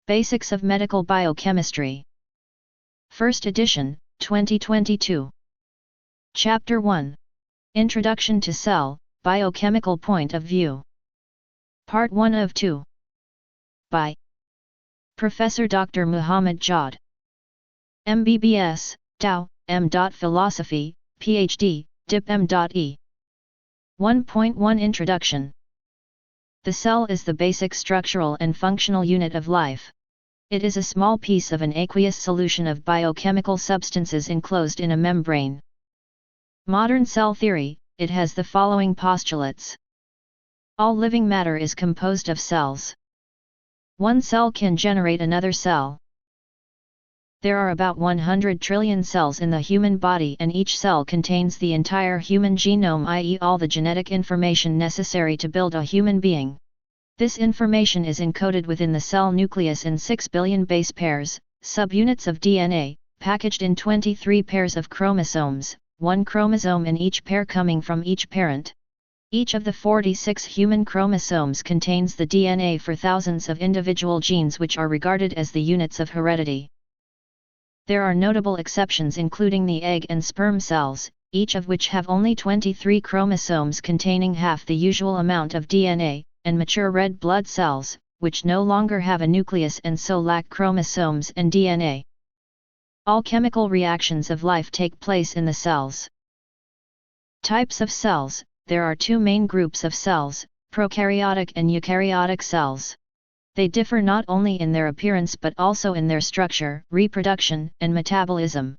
Basics of Medical Biochemistry. First edition, 2022. Chapter 1. Introduction to Cell, Biochemical Point of View. Part 1 of 2. By Professor Dr. Muhammad Jawad. MBBS, Dow, M.Phil Philosophy, Ph.D., Dip M.E. 1.1 Introduction. The cell is the basic structural and functional unit of life. It is a small piece of an aqueous solution of biochemical substances enclosed in a membrane. Modern cell theory, it has the following postulates. All living matter is composed of cells. One cell can generate another cell. There are about 100 trillion cells in the human body, and each cell contains the entire human genome, i.e. all the genetic information necessary to build a human being. This information is encoded within the cell nucleus in 6 billion base pairs, subunits of DNA, packaged in 23 pairs of chromosomes, one chromosome in each pair coming from each parent. Each of the 46 human chromosomes contains the DNA for thousands of individual genes, which are regarded as the units of heredity. There are notable exceptions, including the egg and sperm cells, each of which have only 23 chromosomes containing half the usual amount of DNA, and mature red blood cells, which no longer have a nucleus and so lack chromosomes and DNA. All chemical reactions of life take place in the cells. Types of cells. There are two main groups of cells, prokaryotic and eukaryotic cells. They differ not only in their appearance but also in their structure, reproduction, and metabolism.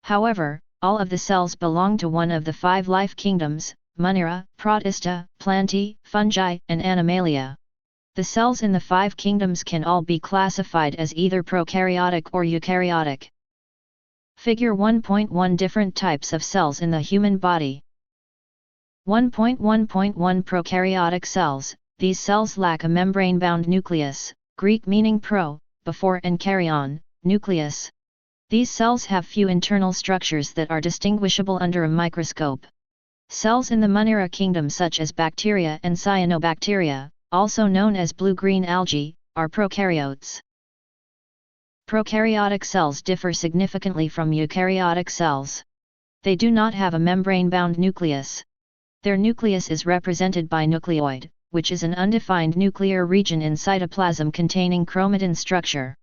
However, all of the cells belong to one of the 5 life kingdoms: Munera, Protista, Plantae, Fungi, and Animalia. The cells in the 5 kingdoms can all be classified as either prokaryotic or eukaryotic. Figure 1.1 Different types of cells in the human body. 1.1.1 Prokaryotic cells. These cells lack a membrane-bound nucleus, Greek meaning pro, before, and karyon, nucleus. These cells have few internal structures that are distinguishable under a microscope. Cells in the Munera kingdom, such as bacteria and cyanobacteria, also known as blue-green algae, are prokaryotes. Prokaryotic cells differ significantly from eukaryotic cells. They do not have a membrane-bound nucleus. Their nucleus is represented by nucleoid, which is an undefined nuclear region in cytoplasm containing chromatin structure.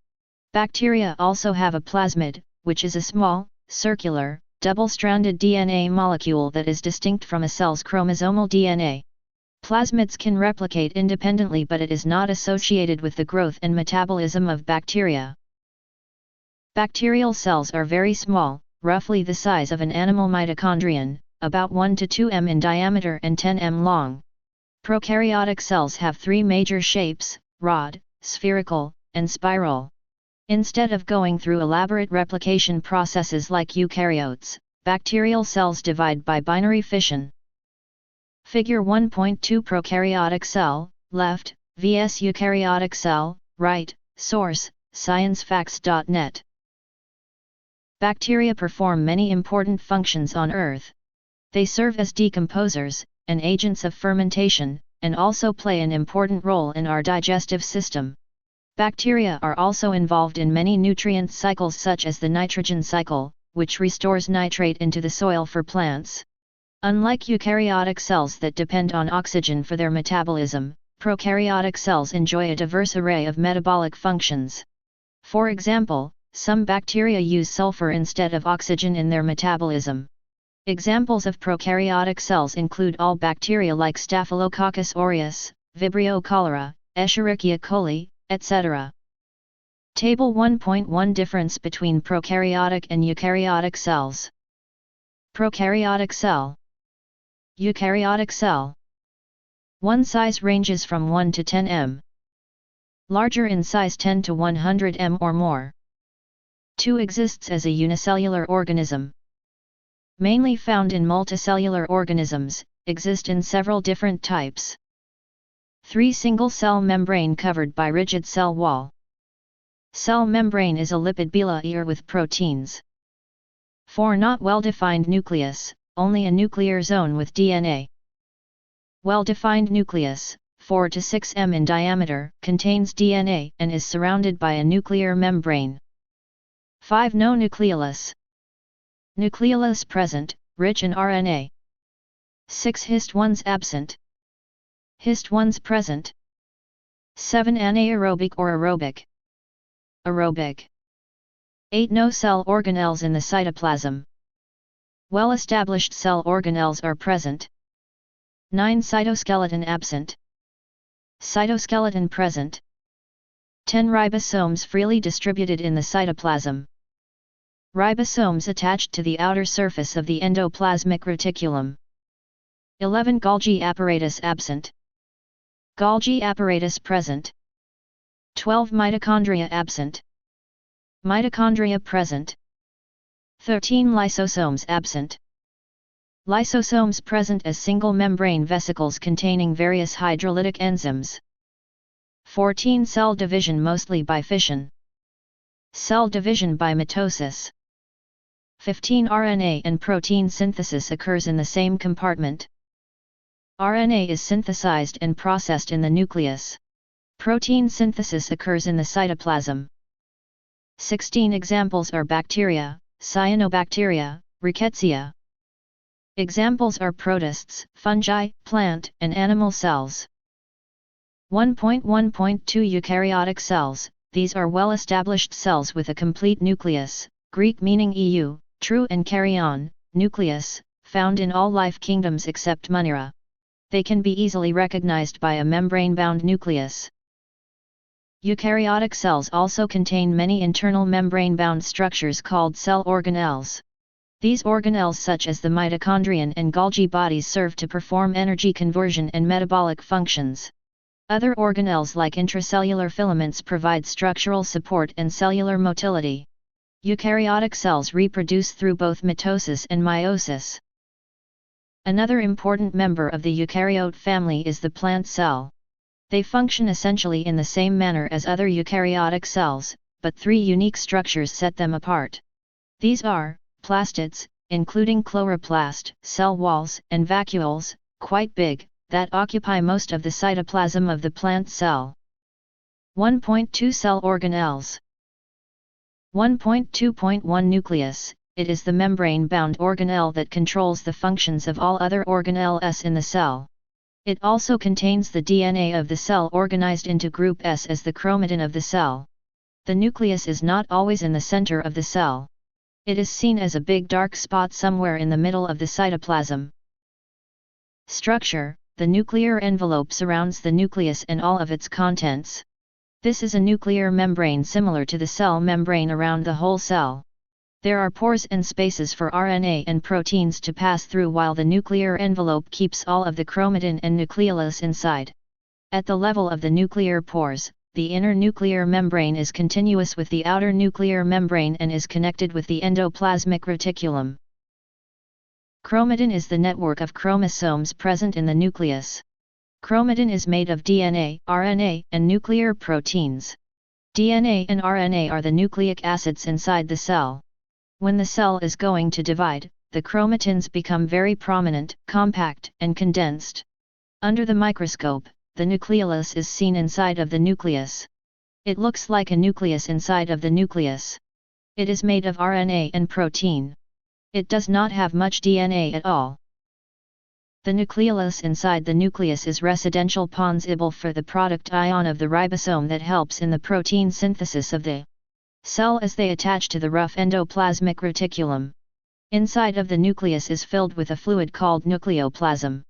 Bacteria also have a plasmid, which is a small, circular, double-stranded DNA molecule that is distinct from a cell's chromosomal DNA. Plasmids can replicate independently, but it is not associated with the growth and metabolism of bacteria. Bacterial cells are very small, roughly the size of an animal mitochondrion, about 1 to 2 m in diameter and 10 m long. Prokaryotic cells have 3 major shapes: rod, spherical, and spiral. Instead of going through elaborate replication processes like eukaryotes, bacterial cells divide by binary fission. Figure 1.2 Prokaryotic cell, left, vs eukaryotic cell, right. Source: sciencefacts.net. Bacteria perform many important functions on Earth. They serve as decomposers, and agents of fermentation, and also play an important role in our digestive system. Bacteria are also involved in many nutrient cycles, such as the nitrogen cycle, which restores nitrate into the soil for plants. Unlike eukaryotic cells that depend on oxygen for their metabolism, prokaryotic cells enjoy a diverse array of metabolic functions. For example, some bacteria use sulfur instead of oxygen in their metabolism. Examples of prokaryotic cells include all bacteria like Staphylococcus aureus, Vibrio cholera, Escherichia coli, etc. Table 1.1 Difference between prokaryotic and eukaryotic cells. Prokaryotic cell. Eukaryotic cell. 1 size ranges from 1 to 10 m. Larger in size 10 to 100 m or more. 2 exists as a unicellular organism. Mainly found in multicellular organisms, exist in several different types. 3 Single-cell membrane covered by rigid cell wall. Cell membrane is a lipid bilayer with proteins. 4 Not well-defined nucleus, only a nuclear zone with DNA. Well-defined nucleus. 4 to 6 m in diameter, contains DNA and is surrounded by a nuclear membrane. 5. No nucleolus. Nucleolus present, rich in RNA. 6. Hist1s absent. Hist1s present. 7. Anaerobic or aerobic. Aerobic. 8. No cell organelles in the cytoplasm. Well-established cell organelles are present. 9. Cytoskeleton absent. Cytoskeleton present. 10. Ribosomes freely distributed in the cytoplasm. Ribosomes attached to the outer surface of the endoplasmic reticulum. 11. Golgi apparatus absent. Golgi apparatus present. 12. Mitochondria absent. Mitochondria present. 13. Lysosomes absent. Lysosomes present as single membrane vesicles containing various hydrolytic enzymes. 14. Cell division mostly by fission. Cell division by mitosis. 15. RNA and protein synthesis occurs in the same compartment. RNA is synthesized and processed in the nucleus. Protein synthesis occurs in the cytoplasm. 16. Examples are bacteria, cyanobacteria, rickettsia. Examples are protists, fungi, plant and animal cells. 1.1.2 Eukaryotic cells. These are well-established cells with a complete nucleus, Greek meaning EU, true and karyon, nucleus, found in all life kingdoms except Munera. They can be easily recognized by a membrane-bound nucleus. Eukaryotic cells also contain many internal membrane-bound structures called cell organelles. These organelles such as the mitochondrion and Golgi bodies serve to perform energy conversion and metabolic functions. Other organelles like intracellular filaments provide structural support and cellular motility. Eukaryotic cells reproduce through both mitosis and meiosis. Another important member of the eukaryote family is the plant cell. They function essentially in the same manner as other eukaryotic cells, but three unique structures set them apart. These are plastids, including chloroplast, cell walls, and vacuoles, quite big, that occupy most of the cytoplasm of the plant cell. 1.2 Cell organelles. 1.2.1 Nucleus. It is the membrane-bound organelle that controls the functions of all other organelles in the cell. It also contains the DNA of the cell organized into group S as the chromatin of the cell. The nucleus is not always in the center of the cell. It is seen as a big dark spot somewhere in the middle of the cytoplasm. Structure. The nuclear envelope surrounds the nucleus and all of its contents. This is a nuclear membrane similar to the cell membrane around the whole cell. There are pores and spaces for RNA and proteins to pass through while the nuclear envelope keeps all of the chromatin and nucleolus inside. At the level of the nuclear pores, the inner nuclear membrane is continuous with the outer nuclear membrane and is connected with the endoplasmic reticulum. Chromatin is the network of chromosomes present in the nucleus. Chromatin is made of DNA, RNA, and nuclear proteins. DNA and RNA are the nucleic acids inside the cell. When the cell is going to divide, the chromatins become very prominent, compact, and condensed. Under the microscope, the nucleolus is seen inside of the nucleus. It looks like a nucleus inside of the nucleus. It is made of RNA and protein. It does not have much DNA at all. The nucleolus inside the nucleus is residential pons-ibel for the product ion of the ribosome that helps in the protein synthesis of the cell as they attach to the rough endoplasmic reticulum. Inside of the nucleus is filled with a fluid called nucleoplasm.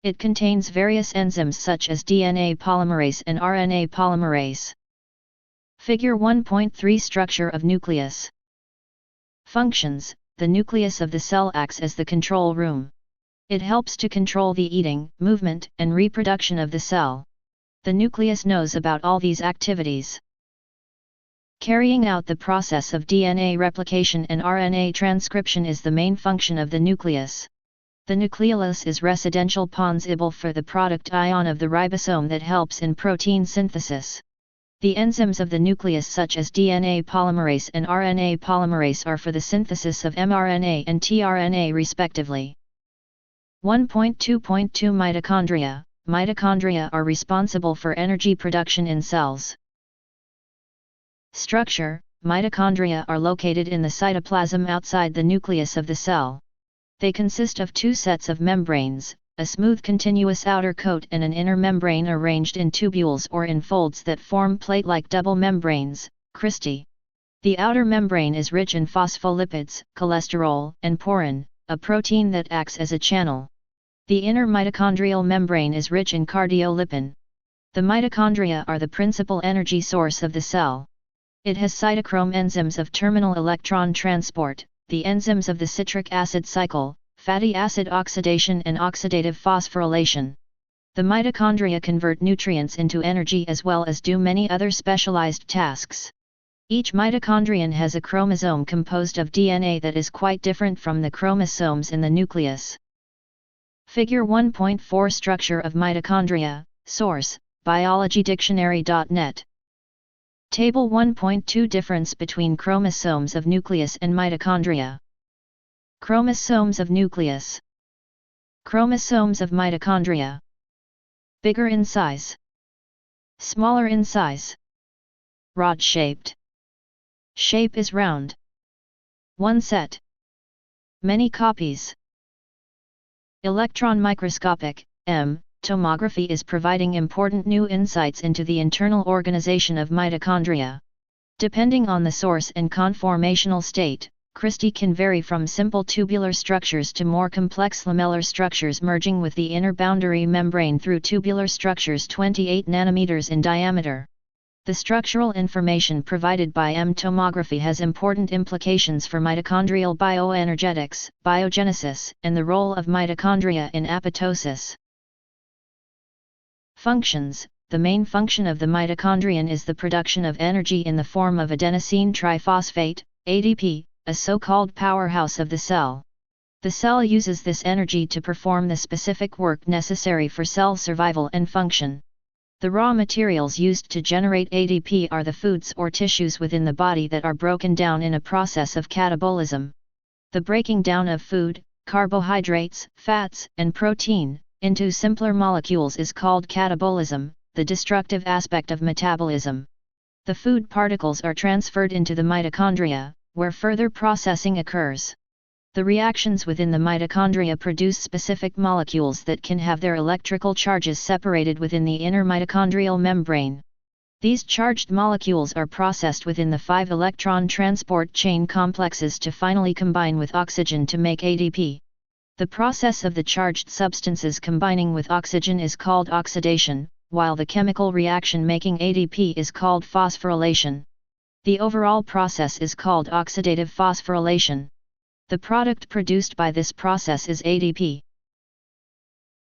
It contains various enzymes such as DNA polymerase and RNA polymerase. Figure 1.3 Structure of nucleus. Functions. The nucleus of the cell acts as the control room. It helps to control the eating, movement, and reproduction of the cell. The nucleus knows about all these activities. Carrying out the process of DNA replication and RNA transcription is the main function of the nucleus. The nucleolus is residential pons-ibel for the product ion of the ribosome that helps in protein synthesis. The enzymes of the nucleus such as DNA polymerase and RNA polymerase are for the synthesis of mRNA and tRNA respectively. 1.2.2 Mitochondria. mitochondria are responsible for energy production in cells. Structure: mitochondria are located in the cytoplasm outside the nucleus of the cell. They consist of two sets of membranes, a smooth continuous outer coat and an inner membrane arranged in tubules or in folds that form plate-like double membranes, cristae. The outer membrane is rich in phospholipids, cholesterol, and porin, a protein that acts as a channel. The inner mitochondrial membrane is rich in cardiolipin. The mitochondria are the principal energy source of the cell. It has cytochrome enzymes of terminal electron transport, the enzymes of the citric acid cycle, fatty acid oxidation and oxidative phosphorylation. The mitochondria convert nutrients into energy as well as do many other specialized tasks. Each mitochondrion has a chromosome composed of DNA that is quite different from the chromosomes in the nucleus. Figure 1.4 Structure of mitochondria, source, biologydictionary.net. Table 1.2 Difference between chromosomes of nucleus and mitochondria. Chromosomes of nucleus. Chromosomes of mitochondria. Bigger in size. Smaller in size. Rod-shaped. Shape is round. One set. Many copies. Electron microscopic, tomography is providing important new insights into the internal organization of mitochondria. Depending on the source and conformational state, cristae can vary from simple tubular structures to more complex lamellar structures merging with the inner boundary membrane through tubular structures 28 nanometers in diameter. The structural information provided by tomography has important implications for mitochondrial bioenergetics, biogenesis, and the role of mitochondria in apoptosis. Functions: the main function of the mitochondrion is the production of energy in the form of adenosine triphosphate, ADP, a so-called powerhouse of the cell. The cell uses this energy to perform the specific work necessary for cell survival and function. The raw materials used to generate ADP are the foods or tissues within the body that are broken down in a process of catabolism. The breaking down of food, carbohydrates, fats, and protein, into simpler molecules is called catabolism, the destructive aspect of metabolism. The food particles are transferred into the mitochondria, where further processing occurs. The reactions within the mitochondria produce specific molecules that can have their electrical charges separated within the inner mitochondrial membrane. These charged molecules are processed within the 5 electron transport chain complexes to finally combine with oxygen to make ADP. The process of the charged substances combining with oxygen is called oxidation, while the chemical reaction making ADP is called phosphorylation. The overall process is called oxidative phosphorylation. The product produced by this process is ADP.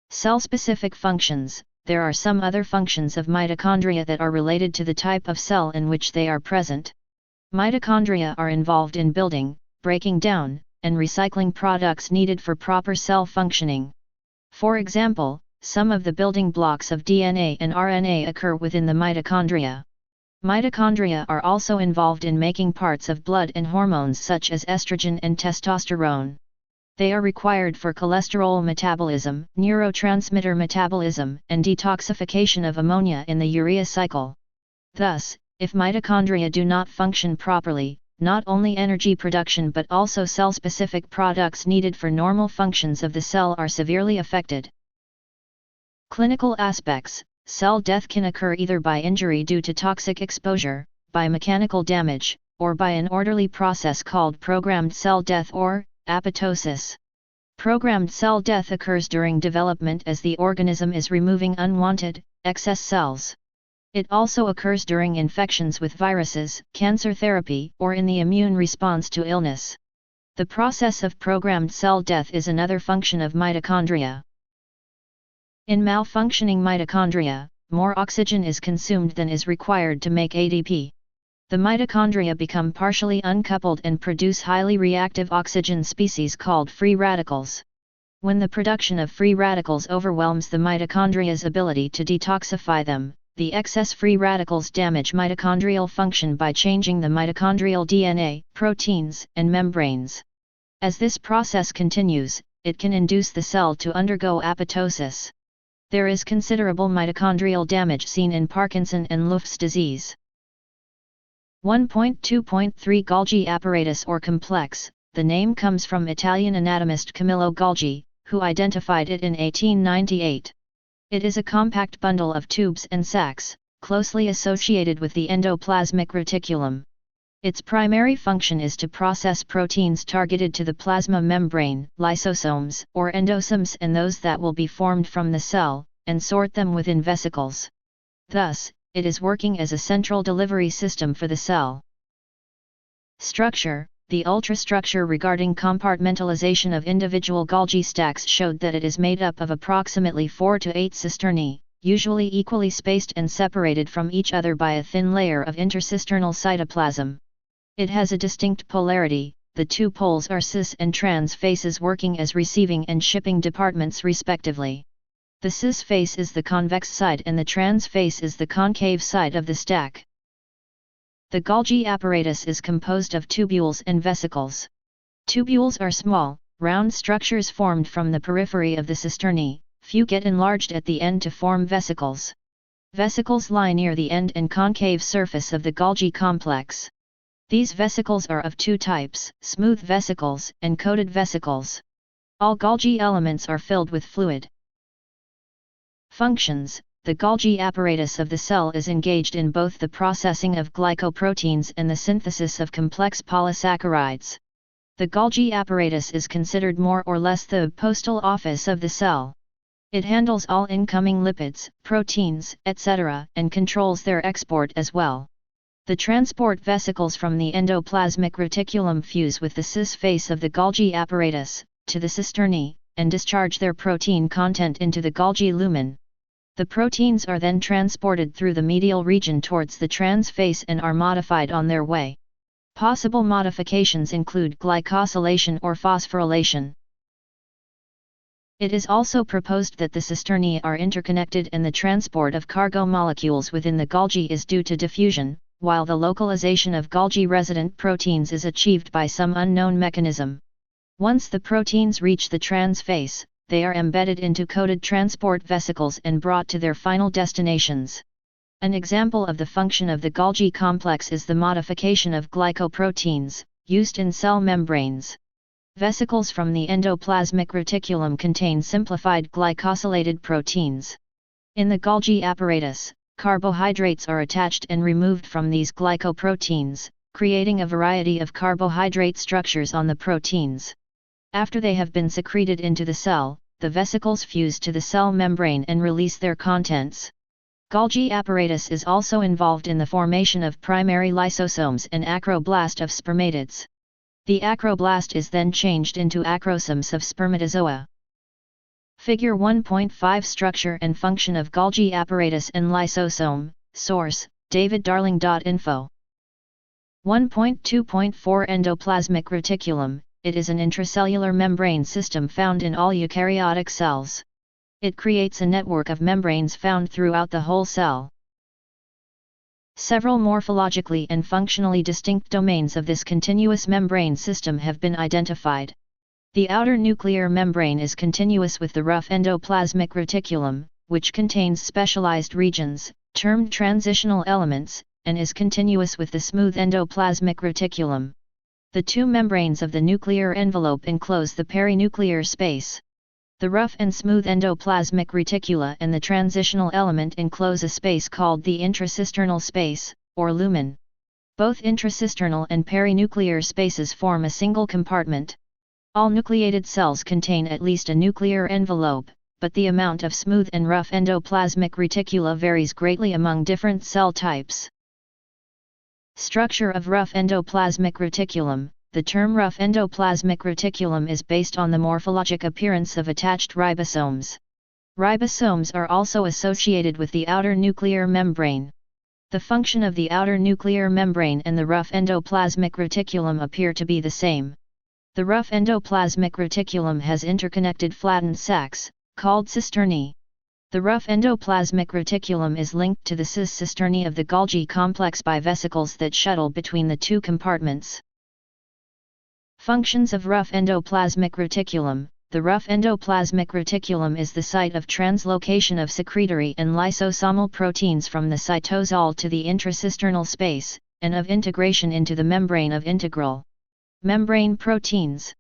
Cell-specific functions: there are some other functions of mitochondria that are related to the type of cell in which they are present. Mitochondria are involved in building, breaking down, and recycling products needed for proper cell functioning. For example, some of the building blocks of DNA and RNA occur within the mitochondria. Mitochondria are also involved in making parts of blood and hormones such as estrogen and testosterone. They are required for cholesterol metabolism, neurotransmitter metabolism, and detoxification of ammonia in the urea cycle. Thus, if mitochondria do not function properly, not only energy production but also cell-specific products needed for normal functions of the cell are severely affected. Clinical aspects: cell death can occur either by injury due to toxic exposure, by mechanical damage, or by an orderly process called programmed cell death or apoptosis. Programmed cell death occurs during development as the organism is removing unwanted, excess cells. It also occurs during infections with viruses, cancer therapy, or in the immune response to illness. The process of programmed cell death is another function of mitochondria. In malfunctioning mitochondria, more oxygen is consumed than is required to make ADP. The mitochondria become partially uncoupled and produce highly reactive oxygen species called free radicals. When the production of free radicals overwhelms the mitochondria's ability to detoxify them, the excess free radicals damage mitochondrial function by changing the mitochondrial DNA, proteins, and membranes. As this process continues, it can induce the cell to undergo apoptosis. There is considerable mitochondrial damage seen in Parkinson and Luff's disease. 1.2.3 Golgi apparatus or complex. The name comes from Italian anatomist Camillo Golgi, who identified it in 1898. It is a compact bundle of tubes and sacs, closely associated with the endoplasmic reticulum. Its primary function is to process proteins targeted to the plasma membrane, lysosomes, or endosomes, and those that will be formed from the cell, and sort them within vesicles. Thus, it is working as a central delivery system for the cell. Structure. The ultrastructure regarding compartmentalization of individual Golgi stacks showed that it is made up of approximately 4 to 8 cisternae, usually equally spaced and separated from each other by a thin layer of intercisternal cytoplasm. It has a distinct polarity. The two poles are cis and trans faces working as receiving and shipping departments respectively. The cis face is the convex side and the trans face is the concave side of the stack. The Golgi apparatus is composed of tubules and vesicles. Tubules are small, round structures formed from the periphery of the cisternae. Few get enlarged at the end to form vesicles. Vesicles lie near the end and concave surface of the Golgi complex. These vesicles are of two types, smooth vesicles and coated vesicles. All Golgi elements are filled with fluid. Functions. The Golgi apparatus of the cell is engaged in both the processing of glycoproteins and the synthesis of complex polysaccharides. The Golgi apparatus is considered more or less the postal office of the cell. It handles all incoming lipids, proteins, etc., and controls their export as well. The transport vesicles from the endoplasmic reticulum fuse with the cis face of the Golgi apparatus, to the cisternae, and discharge their protein content into the Golgi lumen. The proteins are then transported through the medial region towards the trans face and are modified on their way. Possible modifications include glycosylation or phosphorylation. It is also proposed that the cisternae are interconnected and the transport of cargo molecules within the Golgi is due to diffusion, while the localization of Golgi resident proteins is achieved by some unknown mechanism. Once the proteins reach the trans face, they are embedded into coated transport vesicles and brought to their final destinations. An example of the function of the Golgi complex is the modification of glycoproteins, used in cell membranes. Vesicles from the endoplasmic reticulum contain simplified glycosylated proteins. In the Golgi apparatus, carbohydrates are attached and removed from these glycoproteins, creating a variety of carbohydrate structures on the proteins. After they have been secreted into the cell, the vesicles fuse to the cell membrane and release their contents. Golgi apparatus is also involved in the formation of primary lysosomes and acroblast of spermatids. The acroblast is then changed into acrosomes of spermatozoa. Figure 1.5 Structure and function of Golgi apparatus and lysosome. Source: daviddarling.info. 1.2.4 Endoplasmic reticulum. It is an intracellular membrane system found in all eukaryotic cells. It creates a network of membranes found throughout the whole cell. Several morphologically and functionally distinct domains of this continuous membrane system have been identified. The outer nuclear membrane is continuous with the rough endoplasmic reticulum, which contains specialized regions, termed transitional elements, and is continuous with the smooth endoplasmic reticulum. The two membranes of the nuclear envelope enclose the perinuclear space. The rough and smooth endoplasmic reticula and the transitional element enclose a space called the intracisternal space, or lumen. Both intracisternal and perinuclear spaces form a single compartment. All nucleated cells contain at least a nuclear envelope, but the amount of smooth and rough endoplasmic reticula varies greatly among different cell types. Structure of rough endoplasmic reticulum. The term rough endoplasmic reticulum is based on the morphologic appearance of attached ribosomes. Ribosomes are also associated with the outer nuclear membrane. The function of the outer nuclear membrane and the rough endoplasmic reticulum appear to be the same. The rough endoplasmic reticulum has interconnected flattened sacs, called cisternae. The rough endoplasmic reticulum is linked to the cis cisternae of the Golgi complex by vesicles that shuttle between the two compartments. Functions of rough endoplasmic reticulum. the rough endoplasmic reticulum is the site of translocation of secretory and lysosomal proteins from the cytosol to the intracisternal space, and of integration into the membrane of integral membrane proteins.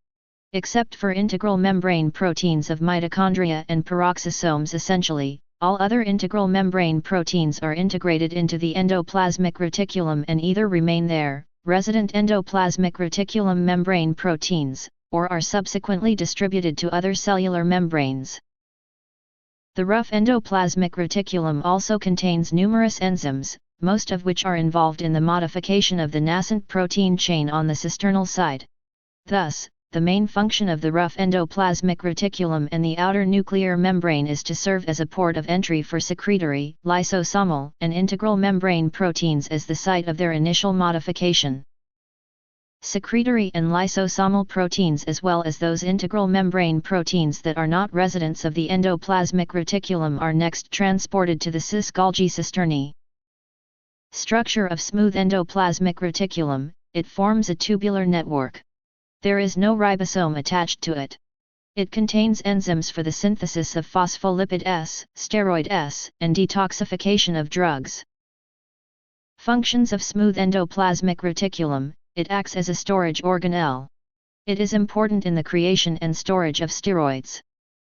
Except for integral membrane proteins of mitochondria and peroxisomes, essentially, all other integral membrane proteins are integrated into the endoplasmic reticulum and either remain there, resident endoplasmic reticulum membrane proteins, or are subsequently distributed to other cellular membranes. The rough endoplasmic reticulum also contains numerous enzymes, most of which are involved in the modification of the nascent protein chain on the cisternal side. Thus, the main function of the rough endoplasmic reticulum and the outer nuclear membrane is to serve as a port of entry for secretory, lysosomal, and integral membrane proteins as the site of their initial modification. Secretory and lysosomal proteins, as well as those integral membrane proteins that are not residents of the endoplasmic reticulum, are next transported to the cis-Golgi cisternae. Structure of smooth endoplasmic reticulum: it forms a tubular network. There is no ribosome attached to it. It contains enzymes for the synthesis of phospholipid S, steroid S, and detoxification of drugs. Functions of smooth endoplasmic reticulum: it acts as a storage organelle. It is important in the creation and storage of steroids.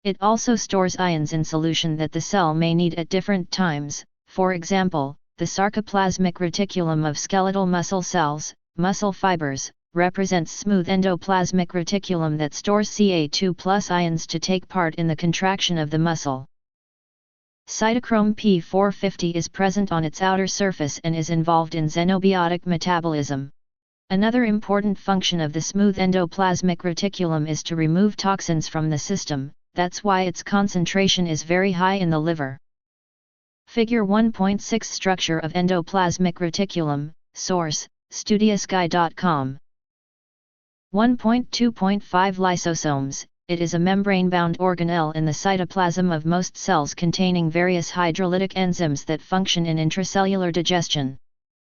It also stores ions in solution that the cell may need at different times, for example, the sarcoplasmic reticulum of skeletal muscle cells, muscle fibers, represents smooth endoplasmic reticulum that stores Ca2+ ions to take part in the contraction of the muscle. Cytochrome P450 is present on its outer surface and is involved in xenobiotic metabolism. Another important function of the smooth endoplasmic reticulum is to remove toxins from the system, that's why its concentration is very high in the liver. Figure 1.6 Structure of endoplasmic reticulum, source, studiosguy.com. 1.2.5 Lysosomes: it is a membrane-bound organelle in the cytoplasm of most cells containing various hydrolytic enzymes that function in intracellular digestion.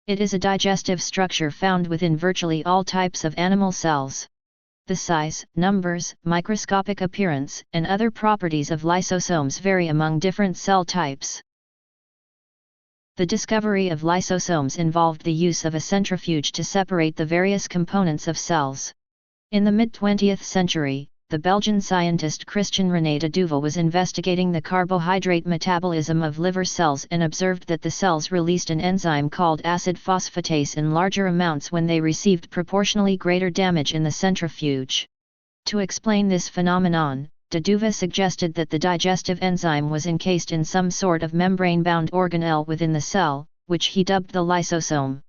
It is a digestive structure found within virtually all types of animal cells. The size, numbers, microscopic appearance, and other properties of lysosomes vary among different cell types. The discovery of lysosomes involved the use of a centrifuge to separate the various components of cells. In the mid-20th century, the Belgian scientist Christian René de Duvel was investigating the carbohydrate metabolism of liver cells and observed that the cells released an enzyme called acid phosphatase in larger amounts when they received proportionally greater damage in the centrifuge. To explain this phenomenon, de Duvel suggested that the digestive enzyme was encased in some sort of membrane-bound organelle within the cell, which he dubbed the lysosome.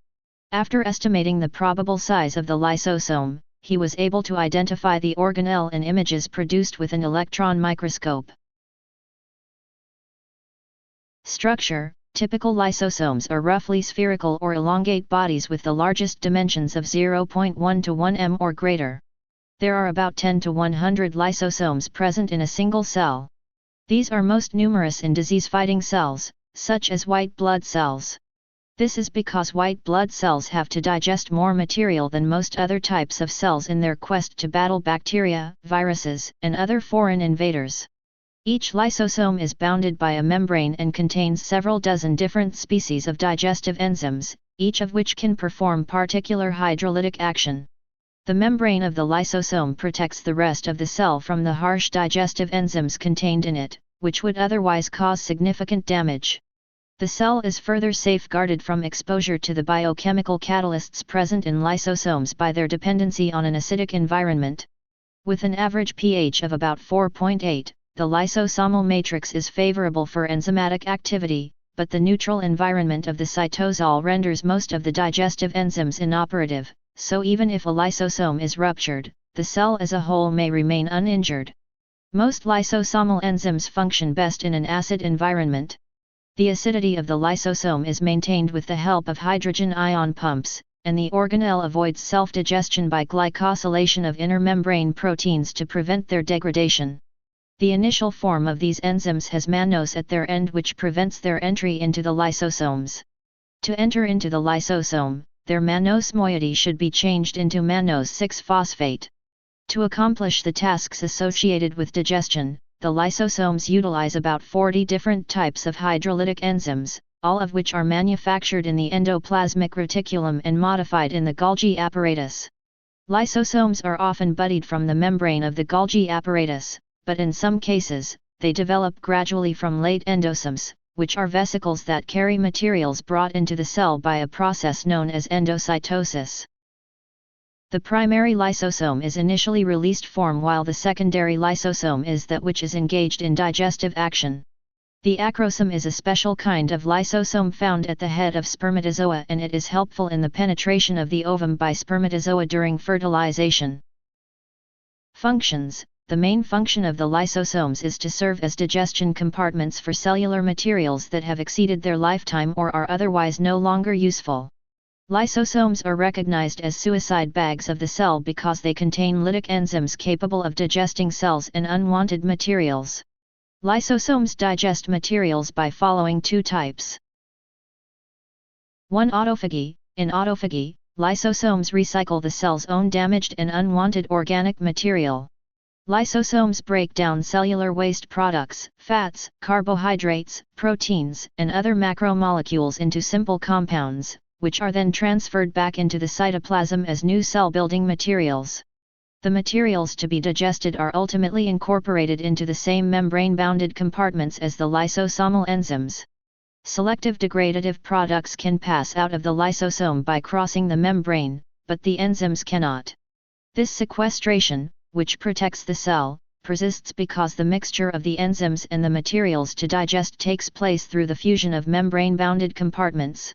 After estimating the probable size of the lysosome, he was able to identify the organelle in images produced with an electron microscope. Structure: typical lysosomes are roughly spherical or elongate bodies with the largest dimensions of 0.1 to 1 m or greater. There are about 10 to 100 lysosomes present in a single cell. These are most numerous in disease-fighting cells, such as white blood cells. This is because white blood cells have to digest more material than most other types of cells in their quest to battle bacteria, viruses, and other foreign invaders. Each lysosome is bounded by a membrane and contains several dozen different species of digestive enzymes, each of which can perform particular hydrolytic action. The membrane of the lysosome protects the rest of the cell from the harsh digestive enzymes contained in it, which would otherwise cause significant damage. The cell is further safeguarded from exposure to the biochemical catalysts present in lysosomes by their dependency on an acidic environment. With an average pH of about 4.8, the lysosomal matrix is favorable for enzymatic activity, but the neutral environment of the cytosol renders most of the digestive enzymes inoperative, so even if a lysosome is ruptured, the cell as a whole may remain uninjured. Most lysosomal enzymes function best in an acid environment. The acidity of the lysosome is maintained with the help of hydrogen ion pumps, and the organelle avoids self-digestion by glycosylation of inner membrane proteins to prevent their degradation. The initial form of these enzymes has mannose at their end, which prevents their entry into the lysosomes. To enter into the lysosome, their mannose moiety should be changed into mannose 6-phosphate. To accomplish the tasks associated with digestion, the lysosomes utilize about 40 different types of hydrolytic enzymes, all of which are manufactured in the endoplasmic reticulum and modified in the Golgi apparatus. Lysosomes are often buddied from the membrane of the Golgi apparatus, but in some cases, they develop gradually from late endosomes, which are vesicles that carry materials brought into the cell by a process known as endocytosis. The primary lysosome is initially released form while the secondary lysosome is that which is engaged in digestive action. The acrosome is a special kind of lysosome found at the head of spermatozoa, and it is helpful in the penetration of the ovum by spermatozoa during fertilization. Functions. The main function of the lysosomes is to serve as digestion compartments for cellular materials that have exceeded their lifetime or are otherwise no longer useful. Lysosomes are recognized as suicide bags of the cell because they contain lytic enzymes capable of digesting cells and unwanted materials. Lysosomes digest materials by following two types. 1. Autophagy. In autophagy, lysosomes recycle the cell's own damaged and unwanted organic material. Lysosomes break down cellular waste products, fats, carbohydrates, proteins, and other macromolecules into simple compounds, which are then transferred back into the cytoplasm as new cell-building materials. The materials to be digested are ultimately incorporated into the same membrane-bounded compartments as the lysosomal enzymes. Selective degradative products can pass out of the lysosome by crossing the membrane, but the enzymes cannot. This sequestration, which protects the cell, persists because the mixture of the enzymes and the materials to digest takes place through the fusion of membrane-bounded compartments.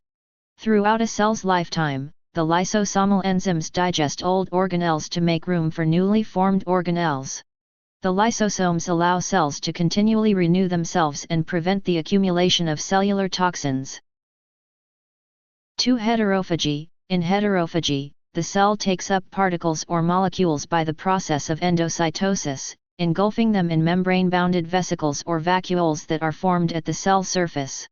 Throughout a cell's lifetime, the lysosomal enzymes digest old organelles to make room for newly formed organelles. The lysosomes allow cells to continually renew themselves and prevent the accumulation of cellular toxins. 2. Heterophagy. In heterophagy, the cell takes up particles or molecules by the process of endocytosis, engulfing them in membrane-bounded vesicles or vacuoles that are formed at the cell surface.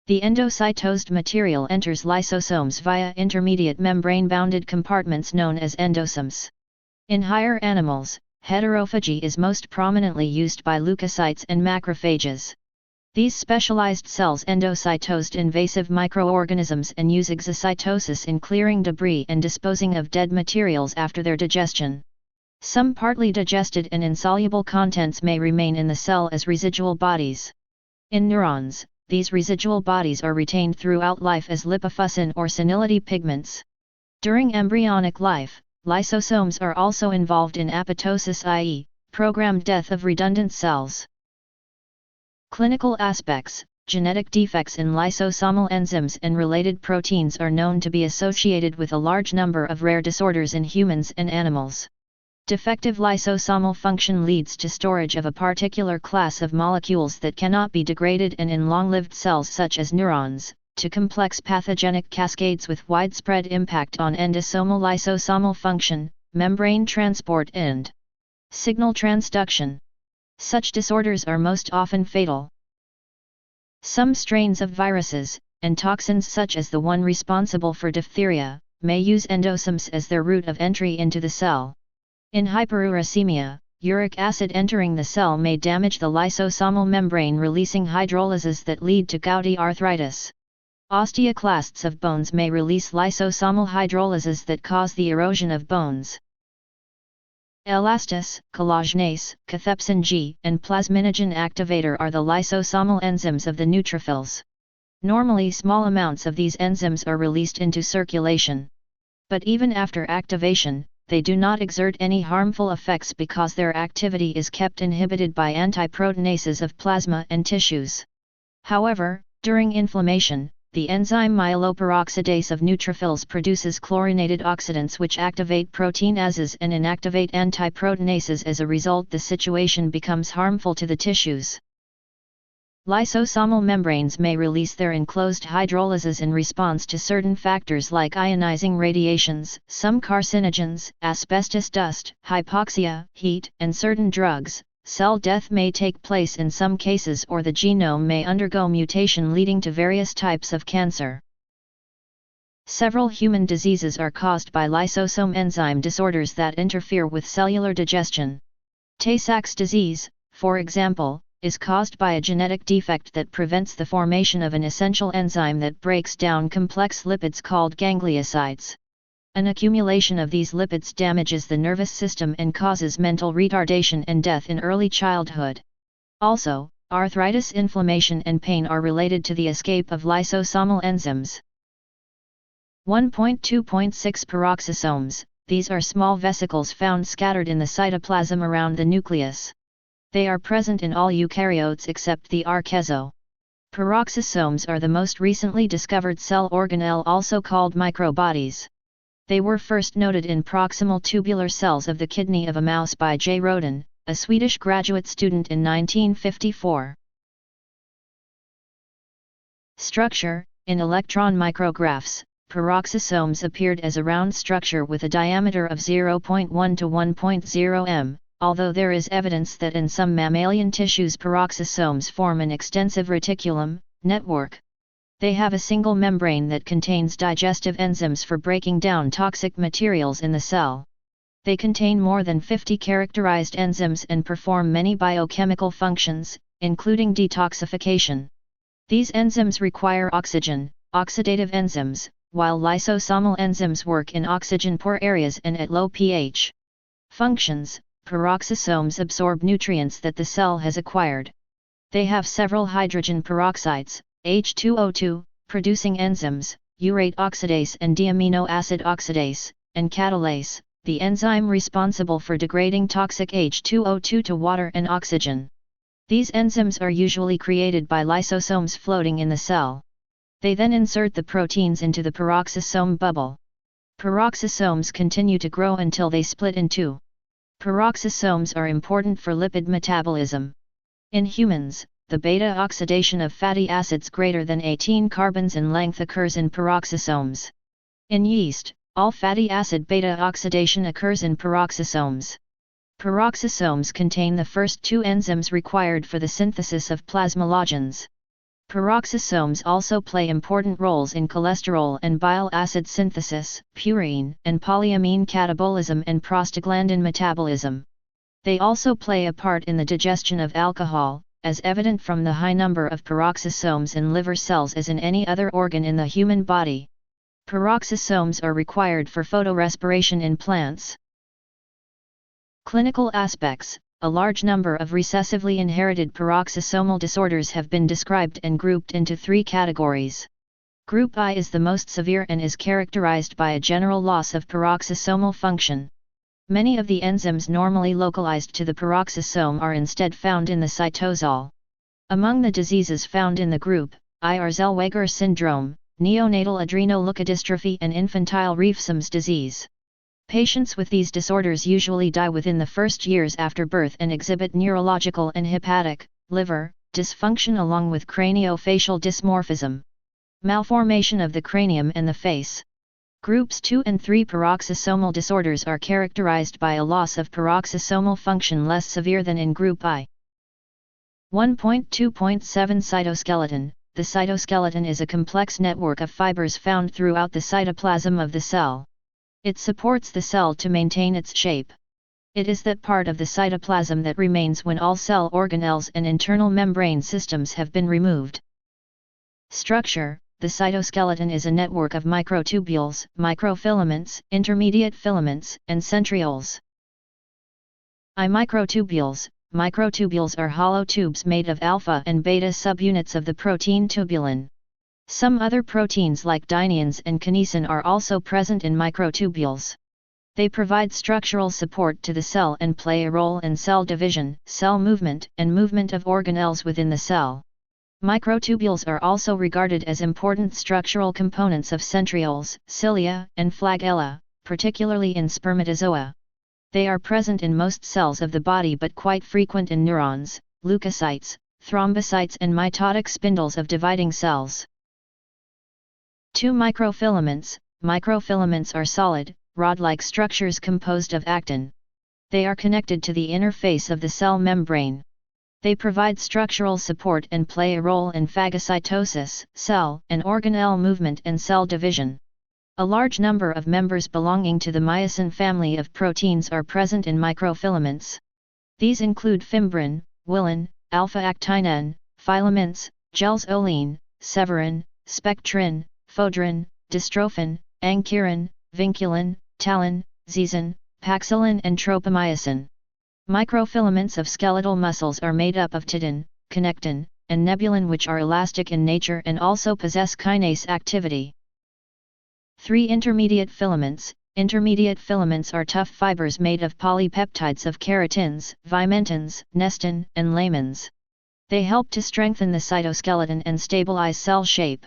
The endocytosed material enters lysosomes via intermediate membrane-bounded compartments known as endosomes. In higher animals, heterophagy is most prominently used by leukocytes and macrophages. These specialized cells endocytosed invasive microorganisms and use exocytosis in clearing debris and disposing of dead materials after their digestion. Some partly digested and insoluble contents may remain in the cell as residual bodies. In neurons, these residual bodies are retained throughout life as lipofuscin or senility pigments. During embryonic life, lysosomes are also involved in apoptosis, i.e., programmed death of redundant cells. Clinical aspects. Genetic defects in lysosomal enzymes and related proteins are known to be associated with a large number of rare disorders in humans and animals. Defective lysosomal function leads to storage of a particular class of molecules that cannot be degraded, and in long-lived cells such as neurons, to complex pathogenic cascades with widespread impact on endosomal lysosomal function, membrane transport and signal transduction. Such disorders are most often fatal. Some strains of viruses, and toxins such as the one responsible for diphtheria, may use endosomes as their route of entry into the cell. In hyperuricemia, uric acid entering the cell may damage the lysosomal membrane, releasing hydrolyses that lead to gouty arthritis. Osteoclasts of bones may release lysosomal hydrolyses that cause the erosion of bones. Elastase, collagenase, cathepsin G, and plasminogen activator are the lysosomal enzymes of the neutrophils. Normally small amounts of these enzymes are released into circulation. But even after activation, they do not exert any harmful effects because their activity is kept inhibited by antiproteinases of plasma and tissues. However, during inflammation, the enzyme myeloperoxidase of neutrophils produces chlorinated oxidants which activate proteinases and inactivate antiproteinases. As a result, the situation becomes harmful to the tissues. Lysosomal membranes may release their enclosed hydrolyses in response to certain factors like ionizing radiations, some carcinogens, asbestos dust, hypoxia, heat, and certain drugs. Cell death may take place in some cases, or the genome may undergo mutation leading to various types of cancer. Several human diseases are caused by lysosome enzyme disorders that interfere with cellular digestion. Tay-Sachs disease, for example, is caused by a genetic defect that prevents the formation of an essential enzyme that breaks down complex lipids called gangliosides. An accumulation of these lipids damages the nervous system and causes mental retardation and death in early childhood. Also, arthritis, inflammation and pain are related to the escape of lysosomal enzymes. 1.2.6 Peroxisomes. These are small vesicles found scattered in the cytoplasm around the nucleus. They are present in all eukaryotes except the archaea. Peroxisomes are the most recently discovered cell organelle, also called microbodies. They were first noted in proximal tubular cells of the kidney of a mouse by J. Roden, a Swedish graduate student in 1954. Structure. In electron micrographs, peroxisomes appeared as a round structure with a diameter of 0.1 to 1.0 m, although there is evidence that in some mammalian tissues peroxisomes form an extensive reticulum network. They have a single membrane that contains digestive enzymes for breaking down toxic materials in the cell. They contain more than 50 characterized enzymes and perform many biochemical functions, including detoxification. These enzymes require oxygen, oxidative enzymes, while lysosomal enzymes work in oxygen-poor areas and at low pH. Functions. Peroxisomes absorb nutrients that the cell has acquired. They have several hydrogen peroxides, H2O2, producing enzymes, urate oxidase and diamino acid oxidase, and catalase, the enzyme responsible for degrading toxic H2O2 to water and oxygen. These enzymes are usually created by lysosomes floating in the cell. They then insert the proteins into the peroxisome bubble. Peroxisomes continue to grow until they split in two. Peroxisomes are important for lipid metabolism. In humans, the beta-oxidation of fatty acids greater than 18 carbons in length occurs in peroxisomes. In yeast, all fatty acid beta-oxidation occurs in peroxisomes. Peroxisomes contain the first two enzymes required for the synthesis of plasmalogens. Peroxisomes also play important roles in cholesterol and bile acid synthesis, purine and polyamine catabolism and prostaglandin metabolism. They also play a part in the digestion of alcohol, as evident from the high number of peroxisomes in liver cells as in any other organ in the human body. Peroxisomes are required for photorespiration in plants. Clinical aspects. A large number of recessively inherited peroxisomal disorders have been described and grouped into three categories. Group I is the most severe and is characterized by a general loss of peroxisomal function. Many of the enzymes normally localized to the peroxisome are instead found in the cytosol. Among the diseases found in the group I are Zellweger syndrome, neonatal adrenoleukodystrophy and infantile Refsum's disease. Patients with these disorders usually die within the first years after birth and exhibit neurological and hepatic, liver, dysfunction along with craniofacial dysmorphism. Malformation of the cranium and the face. Groups 2 and 3 peroxisomal disorders are characterized by a loss of peroxisomal function less severe than in Group I. 1.2.7 Cytoskeleton. The cytoskeleton is a complex network of fibers found throughout the cytoplasm of the cell. It supports the cell to maintain its shape. It is that part of the cytoplasm that remains when all cell organelles and internal membrane systems have been removed. Structure. The cytoskeleton is a network of microtubules, microfilaments, intermediate filaments, and centrioles. Microtubules. Microtubules are hollow tubes made of alpha and beta subunits of the protein tubulin. Some other proteins like dyneins and kinesin are also present in microtubules. They provide structural support to the cell and play a role in cell division, cell movement, and movement of organelles within the cell. Microtubules are also regarded as important structural components of centrioles, cilia, and flagella, particularly in spermatozoa. They are present in most cells of the body but quite frequent in neurons, leukocytes, thrombocytes and mitotic spindles of dividing cells. 2. Microfilaments. Microfilaments are solid, rod-like structures composed of actin. They are connected to the inner face of the cell membrane. They provide structural support and play a role in phagocytosis, cell and organelle movement and cell division. A large number of members belonging to the myosin family of proteins are present in microfilaments. These include fibrin, wilin, alpha-actinin, filaments, gels olein, severin, spectrin, fodrin, dystrophin, ankyrin, vinculin, talin, zesin, paxillin and tropomyosin. Microfilaments of skeletal muscles are made up of titin, connectin, and nebulin, which are elastic in nature and also possess kinase activity. 3. Intermediate filaments. Intermediate filaments are tough fibers made of polypeptides of keratins, vimentins, nestin, and lamins. They help to strengthen the cytoskeleton and stabilize cell shape.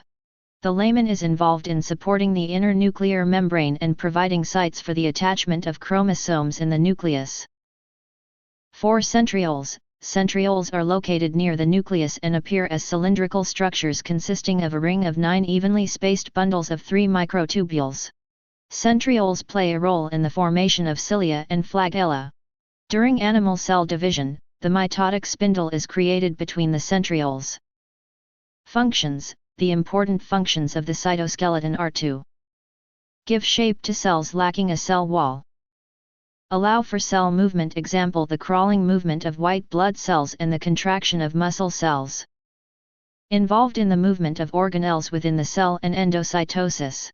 The lamin is involved in supporting the inner nuclear membrane and providing sites for the attachment of chromosomes in the nucleus. 4. Centrioles. Centrioles are located near the nucleus and appear as cylindrical structures consisting of a ring of 9 evenly spaced bundles of 3 microtubules. Centrioles play a role in the formation of cilia and flagella. During animal cell division, the mitotic spindle is created between the centrioles. Functions. The important functions of the cytoskeleton are to give shape to cells lacking a cell wall, allow for cell movement, example the crawling movement of white blood cells and the contraction of muscle cells, involved in the movement of organelles within the cell and endocytosis,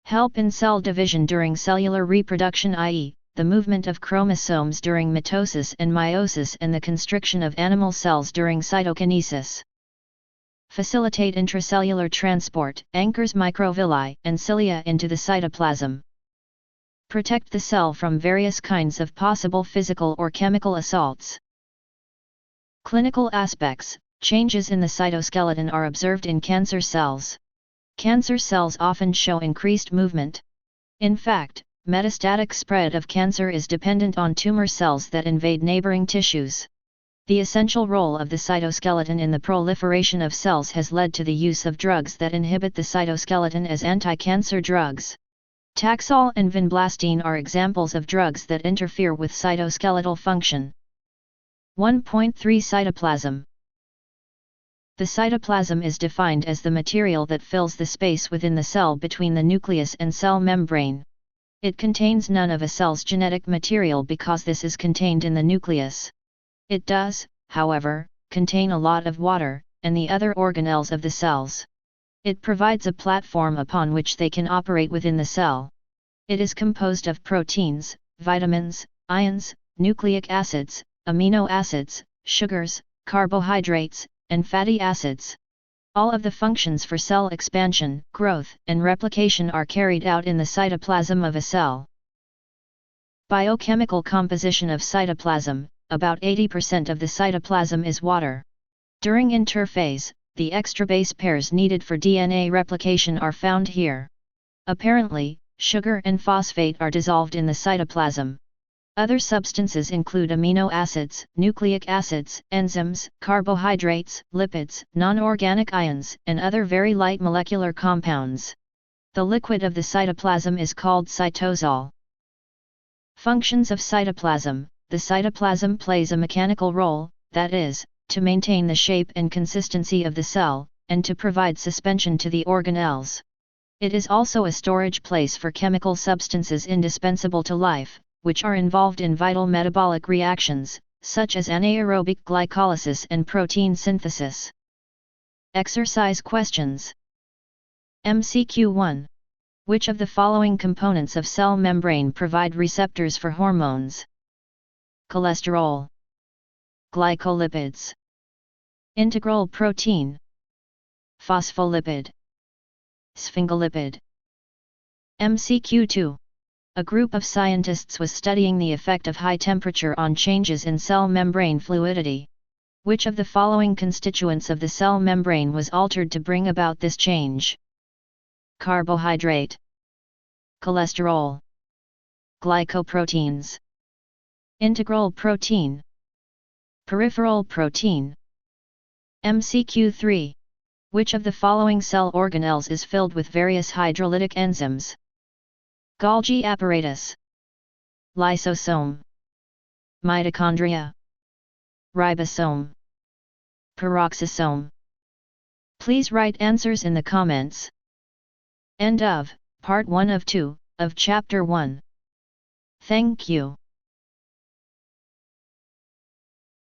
help in cell division during cellular reproduction, i.e., the movement of chromosomes during mitosis and meiosis and the constriction of animal cells during cytokinesis. Facilitate intracellular transport, anchors microvilli and cilia into the cytoplasm. Protect the cell from various kinds of possible physical or chemical assaults. Clinical aspects. Changes in the cytoskeleton are observed in cancer cells. Cancer cells often show increased movement. In fact, metastatic spread of cancer is dependent on tumor cells that invade neighboring tissues. The essential role of the cytoskeleton in the proliferation of cells has led to the use of drugs that inhibit the cytoskeleton as anti-cancer drugs. Taxol and vinblastine are examples of drugs that interfere with cytoskeletal function. 1.3 Cytoplasm. The cytoplasm is defined as the material that fills the space within the cell between the nucleus and cell membrane. It contains none of a cell's genetic material because this is contained in the nucleus. It does, however, contain a lot of water, and the other organelles of the cells. It provides a platform upon which they can operate within the cell. It is composed of proteins, vitamins, ions, nucleic acids, amino acids, sugars, carbohydrates, and fatty acids. All of the functions for cell expansion, growth, and replication are carried out in the cytoplasm of a cell. Biochemical composition of cytoplasm. About 80% of the cytoplasm is water. During interphase, the extra base pairs needed for DNA replication are found here. Apparently, sugar and phosphate are dissolved in the cytoplasm. Other substances include amino acids, nucleic acids, enzymes, carbohydrates, lipids, non-organic ions, and other very light molecular compounds. The liquid of the cytoplasm is called cytosol. Functions of cytoplasm. The cytoplasm plays a mechanical role, that is, to maintain the shape and consistency of the cell, and to provide suspension to the organelles. It is also a storage place for chemical substances indispensable to life, which are involved in vital metabolic reactions, such as anaerobic glycolysis and protein synthesis. Exercise questions. MCQ 1. Which of the following components of cell membrane provide receptors for hormones? Cholesterol, glycolipids, integral protein, phospholipid, sphingolipid. MCQ 2. A group of scientists was studying the effect of high temperature on changes in cell membrane fluidity. Which of the following constituents of the cell membrane was altered to bring about this change? Carbohydrate, cholesterol, glycoproteins, integral protein, peripheral protein. MCQ 3. Which of the following cell organelles is filled with various hydrolytic enzymes? Golgi apparatus, lysosome, mitochondria, ribosome, peroxisome. Please write answers in the comments. End of Part 1 of 2, of Chapter 1. Thank you.